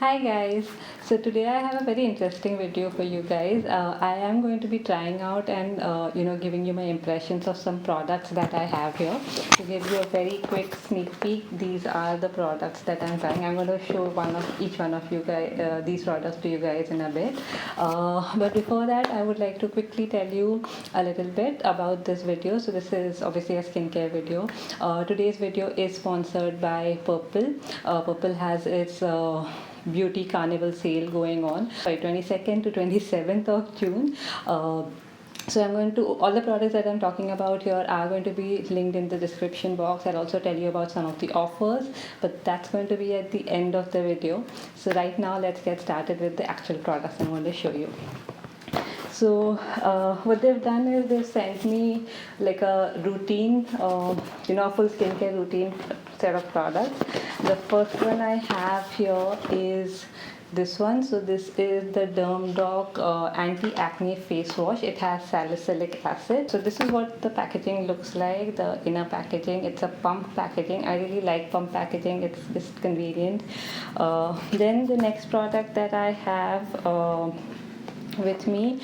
Hi guys, so today I have a very interesting video for you guys. I am going to be trying out and giving you my impressions of some products that I have here. To give you a very quick sneak peek, these are the products that I'm trying. I'm going to show each one of you guys these products to you guys in a bit. But before that, I would like to quickly tell you a little bit about this video. So this is obviously a skincare video. Today's video is sponsored by Purple. Purple has its beauty carnival sale going on by 22nd to 27th of June. So I'm going to, all the products that I'm talking about here are going to be linked in the description box. I'll also tell you about some of the offers, but that's going to be at the end of the video. So right now let's get started with the actual products I'm going to show you. So what they've done is they've sent me like a routine, a full skincare routine set of products. The first one I have here is this one. So this is the DermDoc anti-acne face wash. It has salicylic acid. So this is what the packaging looks like, the inner packaging. It's a pump packaging. I really like pump packaging. It's just convenient. Then the next product that I have with me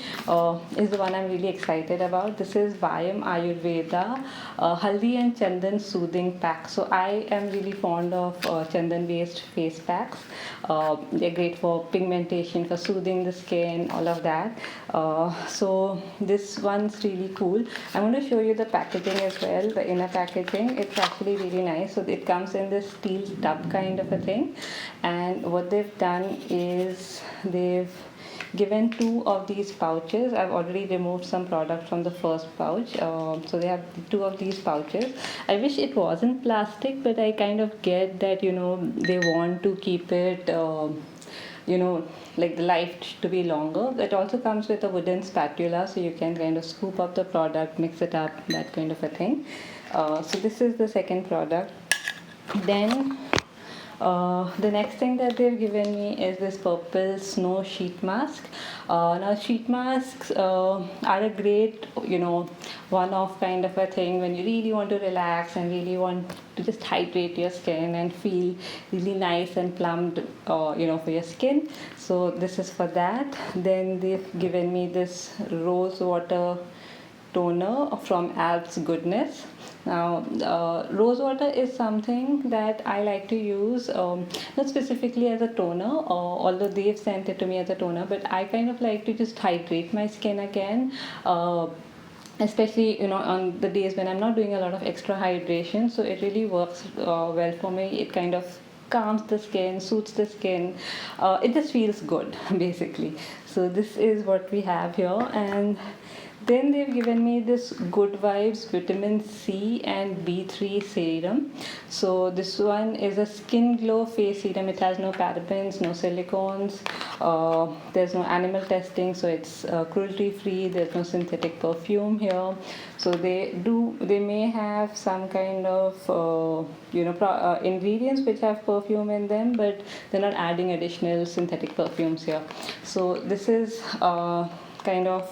is the one I'm really excited about. This is Vyam Ayurveda Haldi and Chandan Soothing Pack. So I am really fond of Chandan based face packs. They're great for pigmentation, for soothing the skin, all of that. So this one's really cool. I'm going to show you the packaging as well, the inner packaging. It's actually really nice. So it comes in this steel tub kind of a thing. And what they've done is they've given two of these pouches. I've already removed some product from the first pouch. So they have two of these pouches. I wish it wasn't plastic, but I kind of get that, they want to keep it, like the life to be longer. It also comes with a wooden spatula, so you can kind of scoop up the product, mix it up, that kind of a thing. So this is the second product. Then the next thing that they've given me is this purple snow sheet mask. Now sheet masks are a great, one-off kind of a thing when you really want to relax and really want to just hydrate your skin and feel really nice and plumped, for your skin. So this is for that. Then they've given me this rose water toner from Alps Goodness. Now, rose water is something that I like to use, not specifically as a toner, although they've sent it to me as a toner, but I kind of like to just hydrate my skin again. Especially on the days when I'm not doing a lot of extra hydration, so it really works well for me. It kind of calms the skin, soothes the skin. It just feels good basically. So this is what we have here. And then they've given me this Good Vibes Vitamin C and B3 serum. So this one is a skin glow face serum. It has no parabens, no silicones. There's no animal testing, so it's cruelty free. There's no synthetic perfume here. So they may have some kind of ingredients which have perfume in them, but they're not adding additional synthetic perfumes here. So this is kind of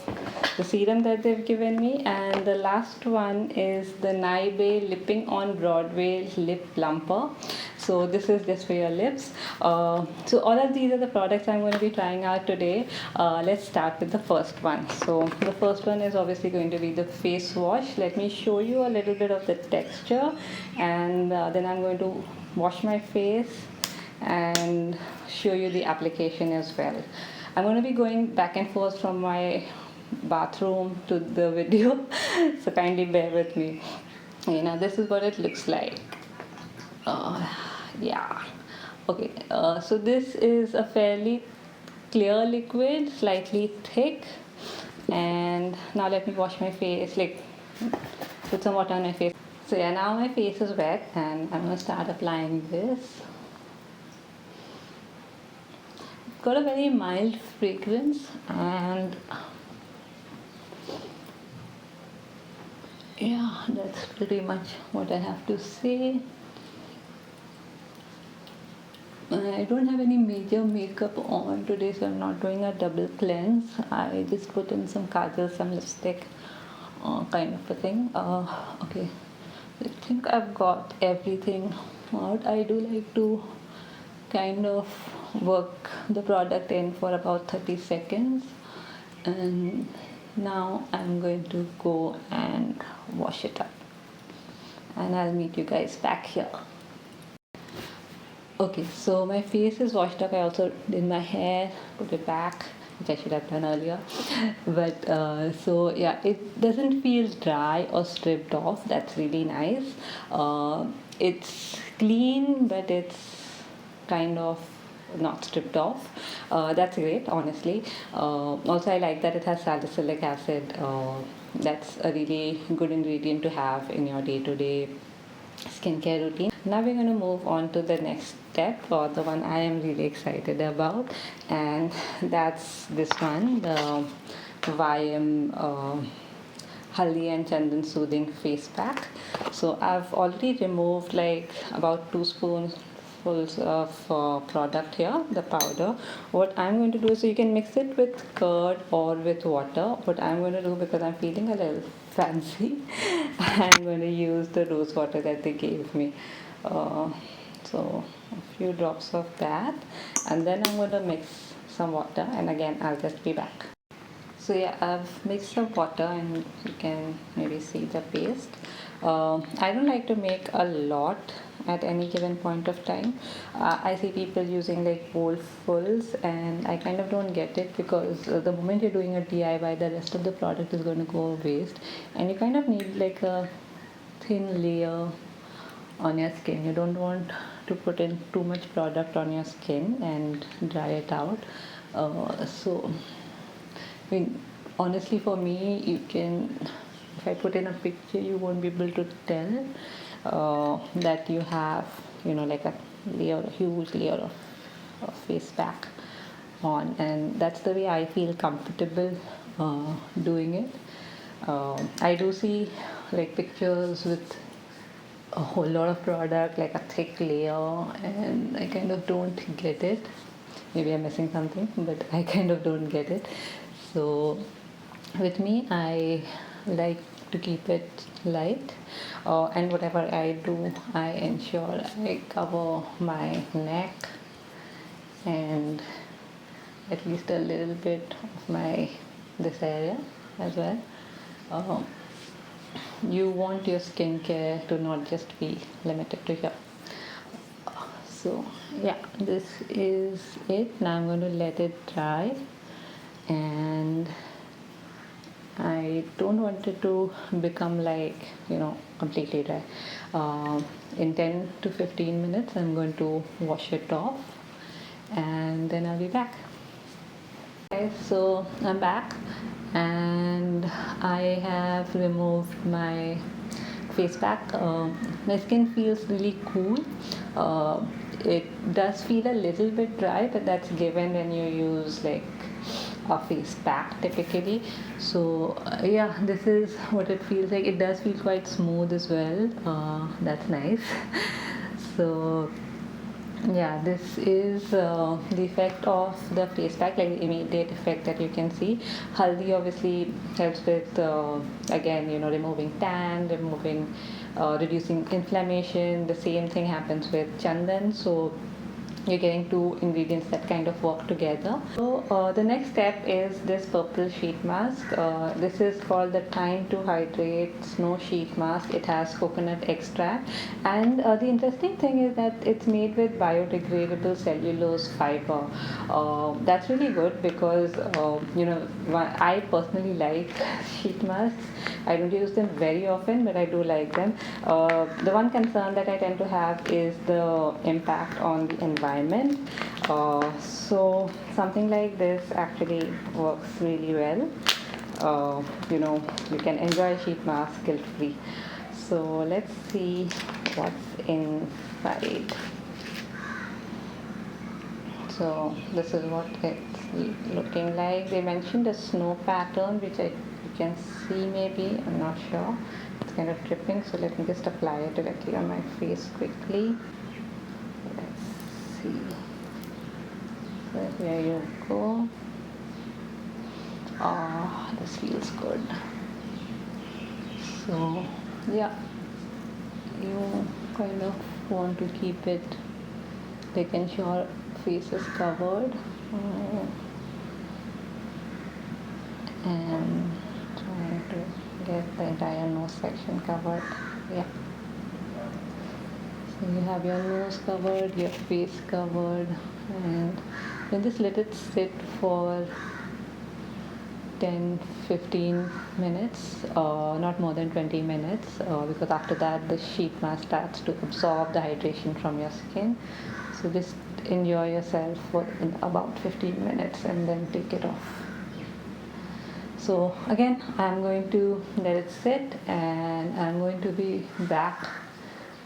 the serum that they've given me. And the last one is the Naibe Lipping on Broadway Lip Plumper. So this is just for your lips. So all of these are the products I'm going to be trying out today. Let's start with the first one. So the first one is obviously going to be the face wash. Let me show you a little bit of the texture, and then I'm going to wash my face and show you the application as well. I'm going to be going back and forth from my bathroom to the video, so kindly bear with me. This is what it looks like. Yeah. Okay, so this is a fairly clear liquid, slightly thick. And now let me wash my face, like put some water on my face. So yeah, now my face is wet and I'm going to start applying this. Got a very mild fragrance, and yeah, that's pretty much what I have to say. I don't have any major makeup on today, so I'm not doing a double cleanse. I just put in some kajal, some lipstick, kind of a thing. Okay, I think I've got everything out. I do like to kind of work the product in for about 30 seconds, and now I'm going to go and wash it up, and I'll meet you guys back here. Okay, so my face is washed up. I also did my hair, put it back, which I should have done earlier. But so yeah, it doesn't feel dry or stripped off. That's really nice. It's clean, but it's kind of not stripped off. That's great, honestly. Also, I like that it has salicylic acid. That's a really good ingredient to have in your day-to-day skincare routine. Now we're going to move on to the next step, or the one I am really excited about, and that's this one, the Vyam Haldi and Chandan Soothing Face Pack. So I've already removed like about 2 spoonfuls of product here, the powder. What I'm going to do is, so you can mix it with curd or with water. What I'm going to do, because I'm feeling a little fancy, I'm going to use the rose water that they gave me. So a few drops of that, and then I'm going to mix some water, and again I'll just be back. So yeah, I've mixed some water, and you can maybe see the paste. I don't like to make a lot at any given point of time. I see people using like bowlfuls, and I kind of don't get it, because the moment you're doing a DIY, the rest of the product is going to go waste, and you kind of need like a thin layer on your skin. You don't want to put in too much product on your skin and dry it out. So I mean, honestly, for me, you can, if I put in a picture, you won't be able to tell that you have, like a layer, a huge layer of face pack on, and that's the way I feel comfortable doing it. I do see like pictures with a whole lot of product, like a thick layer, and I kind of don't get it. Maybe I'm missing something, but I kind of don't get it. So with me, I like to keep it light, and whatever I do, I ensure I cover my neck and at least a little bit of my this area as well. You want your skincare to not just be limited to here. So yeah, this is it. Now I'm going to let it dry, and I don't want it to become like, completely dry. In 10 to 15 minutes, I'm going to wash it off, and then I'll be back. Okay, so I'm back, and I have removed my face pack. My skin feels really cool. It does feel a little bit dry, but that's given when you use like a face pack typically. So yeah, this is what it feels like. It does feel quite smooth as well. That's nice. So yeah, this is the effect of the face pack, like the immediate effect that you can see. Haldi obviously helps with again, removing tan, reducing inflammation. The same thing happens with Chandan. So you're getting 2 ingredients that kind of work together. So the next step is this purple sheet mask. This is called the Time to Hydrate Snow Sheet Mask. It has coconut extract, and the interesting thing is that it's made with biodegradable cellulose fiber. That's really good, because I personally like sheet masks. I don't use them very often, but I do like them. The one concern that I tend to have is the impact on the environment. So something like this actually works really well. You can enjoy a sheet mask guilt-free. So let's see what's inside. So this is what it's looking like. They mentioned a snow pattern, which you can see maybe, I'm not sure. It's kind of dripping, so let me just apply it directly on my face quickly. Let's see. So here you go. Oh, this feels good. So yeah, you kind of want to keep it, like ensure face is covered, and trying to get the entire nose section covered. Yeah. So you have your nose covered, your face covered, and then just let it sit for 10-15 minutes, not more than 20 minutes, because after that the sheet mask starts to absorb the hydration from your skin. So just enjoy yourself for about 15 minutes and then take it off. So again, I'm going to let it sit, and I'm going to be back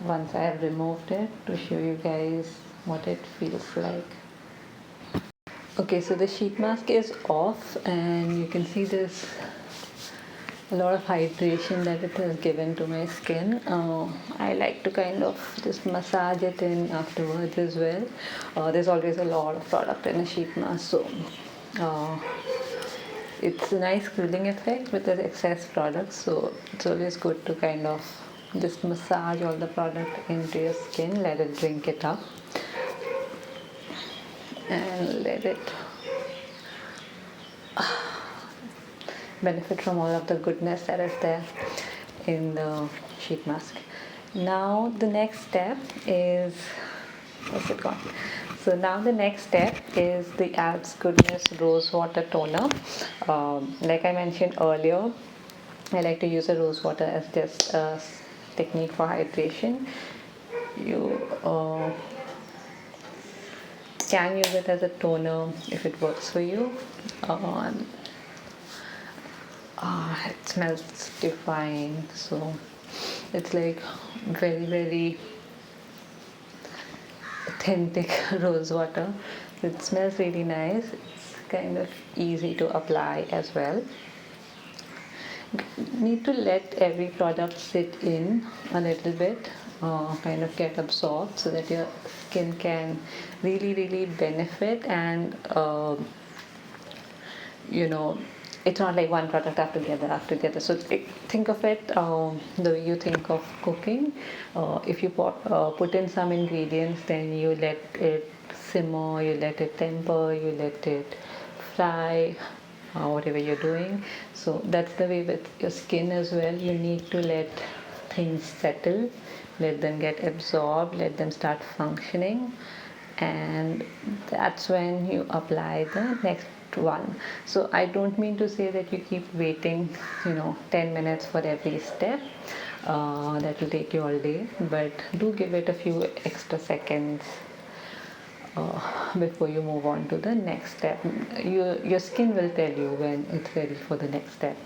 once I have removed it to show you guys what it feels like. Okay, so the sheet mask is off, and you can see there's a lot of hydration that it has given to my skin. I like to kind of just massage it in afterwards as well. There's always a lot of product in a sheet mask, so it's a nice cooling effect with the excess products, so it's always good to kind of just massage all the product into your skin, let it drink it up, and let it benefit from all of the goodness that is there in the sheet mask. Now the next step is, where's it gone? So now the next step is the Alps Goodness Rose Water Toner. Like I mentioned earlier, I like to use the rose water as just a technique for hydration. You can use it as a toner if it works for you. It smells divine, so it's like very, very authentic rose water. It smells really nice. It's kind of easy to apply as well. Need to let every product sit in a little bit, kind of get absorbed, so that your skin can really, really benefit. And it's not like one product after the other. So think of it the way you think of cooking. If you put in some ingredients, then you let it simmer, you let it temper, you let it fry, whatever you're doing. So that's the way with your skin as well. You need to let things settle, let them get absorbed, let them start functioning, and that's when you apply the next one. So I don't mean to say that you keep waiting 10 minutes for every step. That will take you all day, but do give it a few extra seconds before you move on to the next step. Your skin will tell you when it's ready for the next step.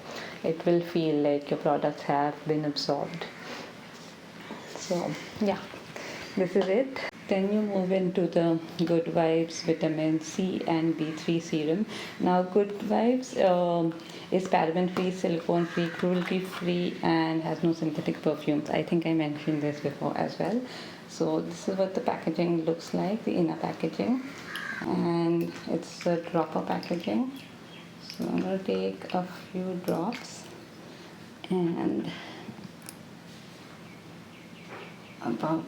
It will feel like your products have been absorbed. So yeah, this is it. Then you move into the Good Vibes Vitamin C and B3 serum. Now Good Vibes is paraben free, silicone free, cruelty free, and has no synthetic perfumes. I think I mentioned this before as well. So this is what the packaging looks like, the inner packaging, and it's a dropper packaging. So I'm going to take a few drops and about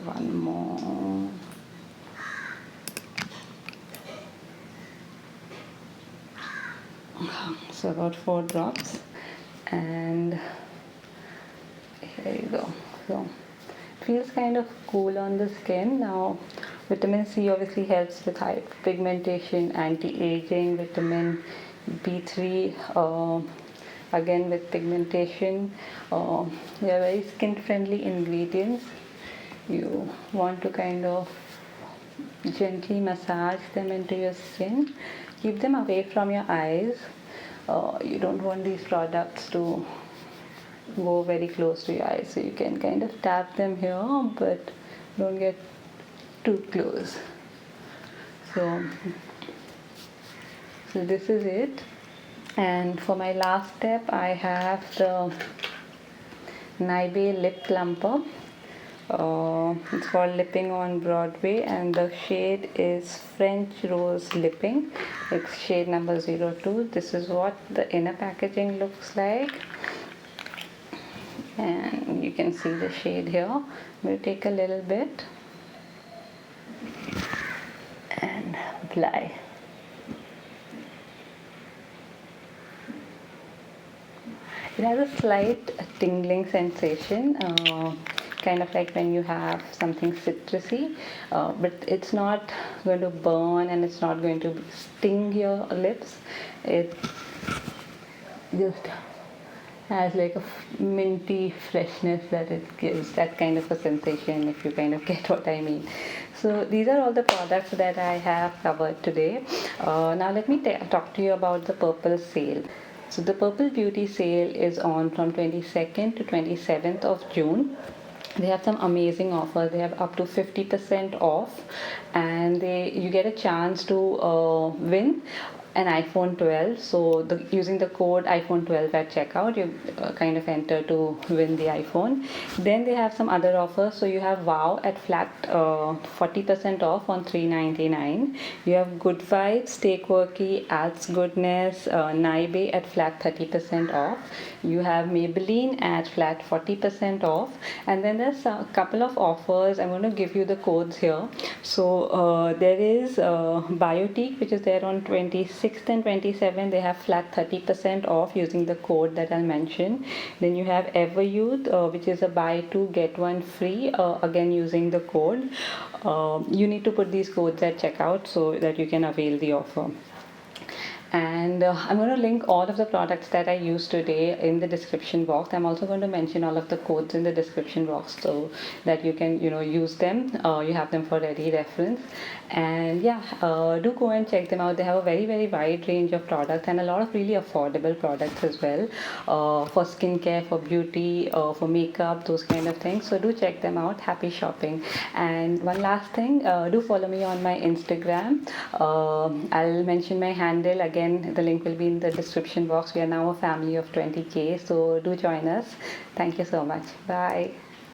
one more. So about 4 drops, and here you go. So it feels kind of cool on the skin. Now vitamin C obviously helps with pigmentation, anti-aging. Vitamin B3 again with pigmentation. They are very skin friendly ingredients. You want to kind of gently massage them into your skin. Keep them away from your eyes. You don't want these products to go very close to your eyes, so you can kind of tap them here, but don't get too close. So this is it. And for my last step, I have the Nibe Lip Plumper. It's called Lipping on Broadway, and the shade is French Rose Lipping. It's shade number 02. This is what the inner packaging looks like, and you can see the shade here. I'm going to take a little bit and apply. It has a slight tingling sensation, kind of like when you have something citrusy, but it's not going to burn and it's not going to sting your lips. It just has like a minty freshness that it gives, that kind of a sensation, if you kind of get what I mean. So these are all the products that I have covered today. Now let me talk to you about the Purple sale. So the Purple Beauty sale is on from 22nd to 27th of June. They have some amazing offers. They have up to 50% off, and you get a chance to win an iPhone 12. So using the code iPhone 12 at checkout, you kind of enter to win the iPhone. Then they have some other offers. So you have Wow at flat 40% off on $399. You have Good Vibes, Stay Quirky, Alts Goodness, Naibe at flat 30% off. You have Maybelline at flat 40% off, and then there's a couple of offers. I'm going to give you the codes here. So there is Biotique, which is there on 26th and 27th. They have flat 30% off using the code that I'll mention. Then you have Everyouth, which is a buy two get one free, again using the code. You need to put these codes at checkout so that you can avail the offer. And I'm going to link all of the products that I used today in the description box. I'm also going to mention all of the codes in the description box so that you can use them. You have them for ready reference. And yeah, do go and check them out. They have a very very wide range of products and a lot of really affordable products as well, for skincare, for beauty, for makeup, those kind of things. So do check them out. Happy shopping. And one last thing, do follow me on my Instagram. I'll mention my handle again. The link will be in the description box. We are now a family of 20K, so do join us. Thank you so much. Bye.